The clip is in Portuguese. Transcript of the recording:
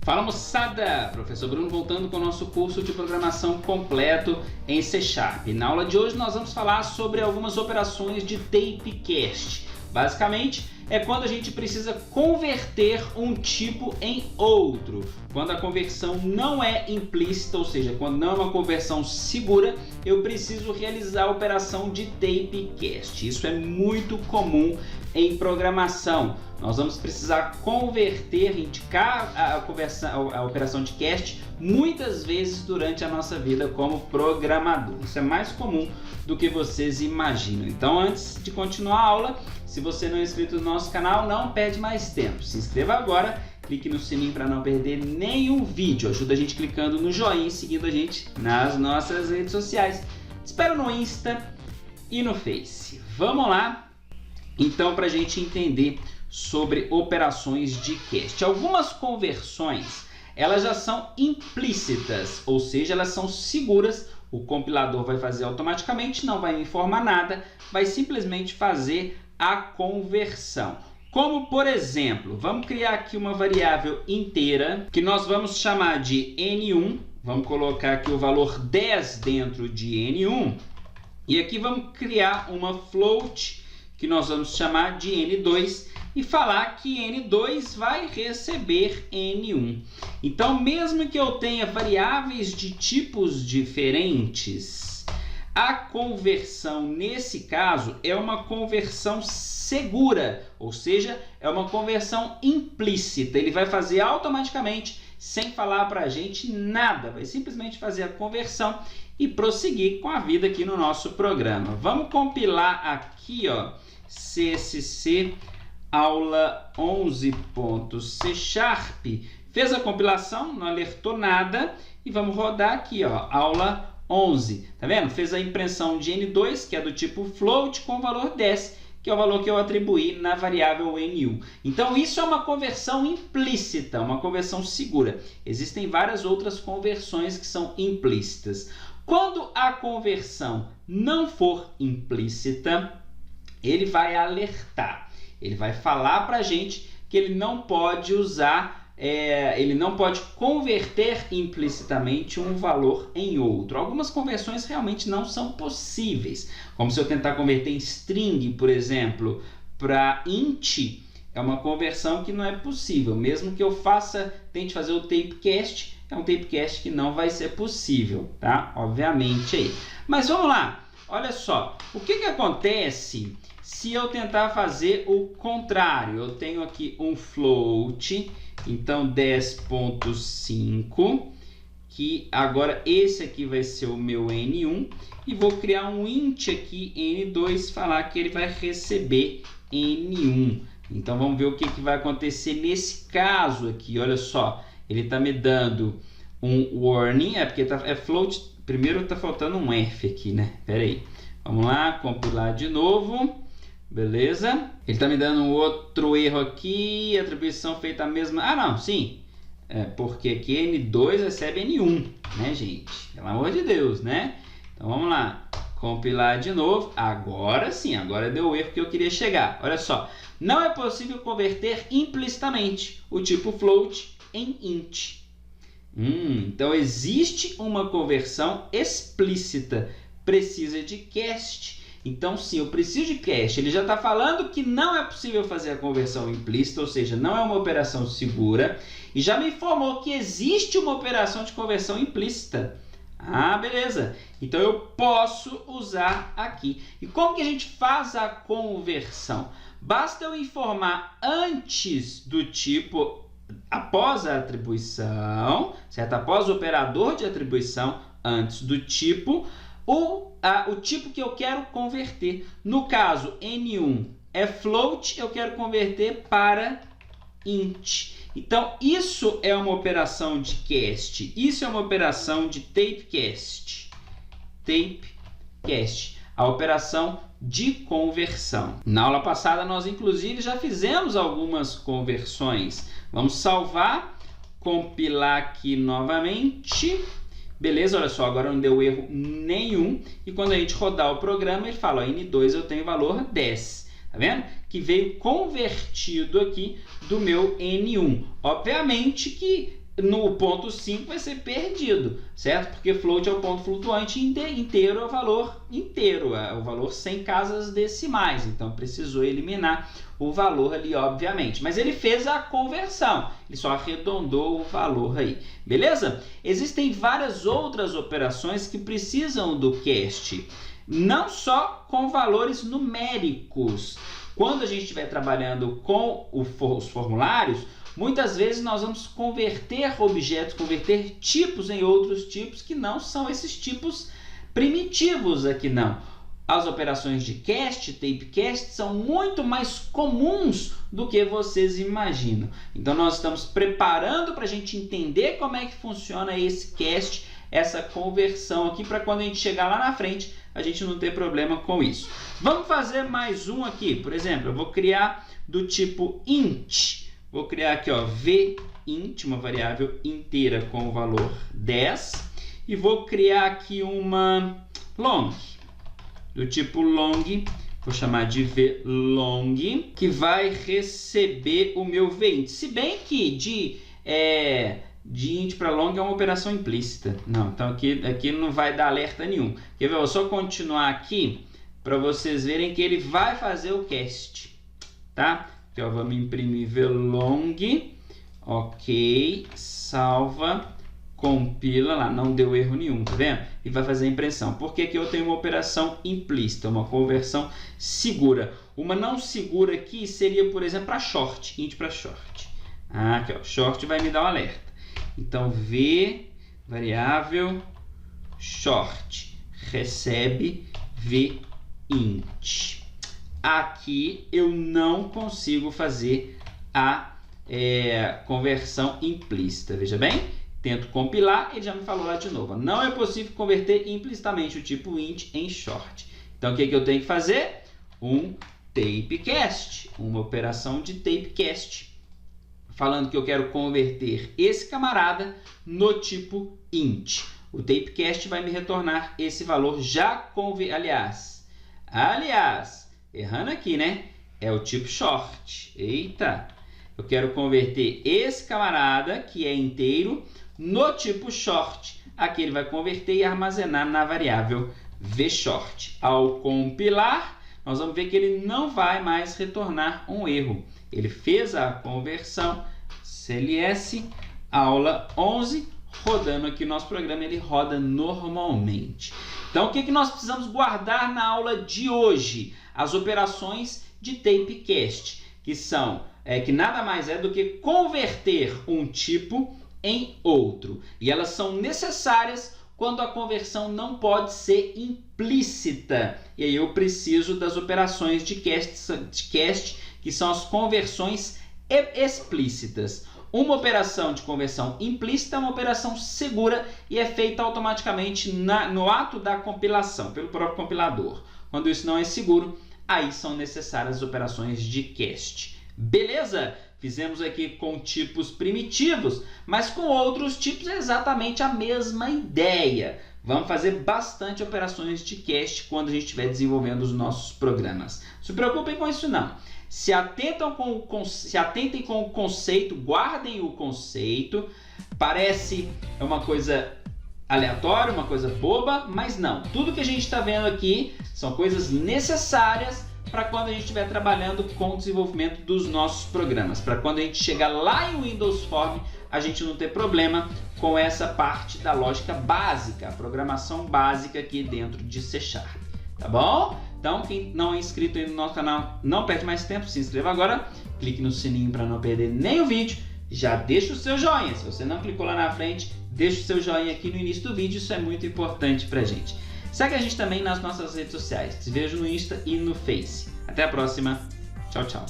Fala moçada, professor Bruno voltando com o nosso curso de programação completo em C#. Na aula de hoje nós vamos falar sobre algumas operações de typecast. Basicamente é quando a gente precisa converter um tipo em outro. Quando a conversão não é implícita, ou seja, quando não é uma conversão segura, eu preciso realizar a operação de typecast. Isso é muito comum em programação. Nós vamos precisar converter, indicar a operação de cast muitas vezes durante a nossa vida como programador. Isso é mais comum do que vocês imaginam. Então, antes de continuar a aula, se você não é inscrito no nosso canal, não perde mais tempo. Se inscreva agora, clique no sininho para não perder nenhum vídeo. Ajuda a gente clicando no joinha e seguindo a gente nas nossas redes sociais. Te espero no Insta e no Face. Vamos lá, então, para a gente entender sobre operações de cast. Algumas conversões, elas já são implícitas, ou seja, elas são seguras. O compilador vai fazer automaticamente, não vai me informar nada, vai simplesmente fazer a conversão. Como, por exemplo, vamos criar aqui uma variável inteira que nós vamos chamar de N1. Vamos colocar aqui o valor 10 dentro de N1. E aqui vamos criar uma float que nós vamos chamar de N2 e falar que N2 vai receber N1. Então, mesmo que eu tenha variáveis de tipos diferentes, a conversão nesse caso é uma conversão segura, ou seja, é uma conversão implícita. Ele vai fazer automaticamente, sem falar para a gente nada, vai simplesmente fazer a conversão e prosseguir com a vida aqui no nosso programa. Vamos compilar aqui, ó, CSC aula 11.C#, fez a compilação, não alertou nada e vamos rodar aqui, ó, aula 11, tá vendo? Fez a impressão de N2, que é do tipo float, com o valor 10, que é o valor que eu atribuí na variável N1. Então isso é uma conversão implícita, uma conversão segura. Existem várias outras conversões que são implícitas. Quando a conversão não for implícita, ele vai alertar. Ele vai falar para a gente que ele não pode usar, ele não pode converter implicitamente um valor em outro. Algumas conversões realmente não são possíveis, como se eu tentar converter em string, por exemplo, para int, é uma conversão que não é possível. Mesmo que eu tente fazer o typecast, é um typecast que não vai ser possível, tá? Obviamente aí. Mas vamos lá, olha só, o que acontece se eu tentar fazer o contrário? Eu tenho aqui um float, então 10.5, que agora esse aqui vai ser o meu N1, e vou criar um int aqui, N2, falar que ele vai receber N1. Então vamos ver o que vai acontecer nesse caso aqui. Olha só, ele está me dando um warning, porque é float, primeiro está faltando um F aqui, né? Pera aí, vamos lá, compilar de novo. Beleza? Ele está me dando um outro erro aqui, atribuição feita a mesma... Ah, não, sim. Porque aqui N2 recebe N1, né, gente? Pelo amor de Deus, né? Então, vamos lá. Compilar de novo. Agora sim, agora deu o erro que eu queria chegar. Olha só. Não é possível converter implicitamente o tipo float em int. Então, existe uma conversão explícita. Precisa de cast. Então, sim, eu preciso de cast. Ele já está falando que não é possível fazer a conversão implícita, ou seja, não é uma operação segura. E já me informou que existe uma operação de conversão implícita. Ah, beleza. Então, eu posso usar aqui. E como que a gente faz a conversão? Basta eu informar antes do tipo, após a atribuição, certo? Após o operador de atribuição, antes do tipo, o tipo que eu quero converter. No caso, N1 é float, eu quero converter para int. Então, isso é uma operação de cast. Isso é uma operação de typecast. Typecast, a operação de conversão. Na aula passada, nós inclusive já fizemos algumas conversões. Vamos salvar, compilar aqui novamente. Beleza, olha só, agora não deu erro nenhum. E quando a gente rodar o programa, ele fala, ó, N2 eu tenho valor 10. Tá vendo? Que veio convertido aqui do meu N1. Obviamente que no ponto 5 vai ser perdido, certo? Porque float é o ponto flutuante, inteiro é o valor inteiro, é o valor sem casas decimais, então precisou eliminar o valor ali, obviamente. Mas ele fez a conversão, ele só arredondou o valor aí, beleza? Existem várias outras operações que precisam do cast, não só com valores numéricos. Quando a gente estiver trabalhando com os formulários, muitas vezes nós vamos converter objetos, converter tipos em outros tipos que não são esses tipos primitivos aqui não. As operações de cast, typecast, são muito mais comuns do que vocês imaginam. Então nós estamos preparando para a gente entender como é que funciona esse cast, essa conversão aqui, para quando a gente chegar lá na frente, a gente não ter problema com isso. Vamos fazer mais um aqui. Por exemplo, eu vou criar do tipo int. Vou criar aqui, ó, vint, uma variável inteira com o valor 10. E vou criar aqui uma long, do tipo long, vou chamar de vlong, que vai receber o meu vint. Se bem que de int para long é uma operação implícita. Não, então aqui não vai dar alerta nenhum. Quer ver? Eu vou só continuar aqui para vocês verem que ele vai fazer o cast, tá? Então vamos imprimir vlong, ok, salva, compila lá, não deu erro nenhum, tá vendo? E vai fazer a impressão. Porque aqui eu tenho uma operação implícita, uma conversão segura. Uma não segura aqui seria, por exemplo, para short, int para short. Aqui, ó, short vai me dar um alerta. Então variável short recebe vint. Aqui eu não consigo fazer a conversão implícita. Veja bem, tento compilar, ele já me falou lá de novo. Não é possível converter implicitamente o tipo int em short. Então o que eu tenho que fazer? Um typecast, uma operação de typecast, falando que eu quero converter esse camarada no tipo int. O typecast vai me retornar esse valor já convertido. Aliás, errando aqui, né? É o tipo short. Eita! Eu quero converter esse camarada, que é inteiro, no tipo short. Aqui ele vai converter e armazenar na variável vshort. Ao compilar, nós vamos ver que ele não vai mais retornar um erro. Ele fez a conversão, cls, aula 11, rodando aqui o nosso programa, ele roda normalmente. Então, o que nós precisamos guardar na aula de hoje? As operações de typecast, que são que nada mais é do que converter um tipo em outro. E elas são necessárias quando a conversão não pode ser implícita. E aí eu preciso das operações de cast, que são as conversões explícitas. Uma operação de conversão implícita é uma operação segura e é feita automaticamente no ato da compilação, pelo próprio compilador. Quando isso não é seguro, aí são necessárias as operações de cast. Beleza? Fizemos aqui com tipos primitivos, mas com outros tipos é exatamente a mesma ideia. Vamos fazer bastante operações de cast quando a gente estiver desenvolvendo os nossos programas. Não se preocupem com isso não. Se atentem com o conceito, guardem o conceito. Parece uma coisa aleatória, uma coisa boba, mas não. Tudo que a gente está vendo aqui são coisas necessárias para quando a gente estiver trabalhando com o desenvolvimento dos nossos programas. Para quando a gente chegar lá em Windows Form, a gente não ter problema com essa parte da lógica básica, a programação básica aqui dentro de C#. Tá bom? Então, quem não é inscrito aí no nosso canal, não perde mais tempo, se inscreva agora, clique no sininho para não perder nenhum vídeo, já deixa o seu joinha, se você não clicou lá na frente, deixa o seu joinha aqui no início do vídeo, isso é muito importante pra gente. Segue a gente também nas nossas redes sociais, te vejo no Insta e no Face. Até a próxima, tchau, tchau.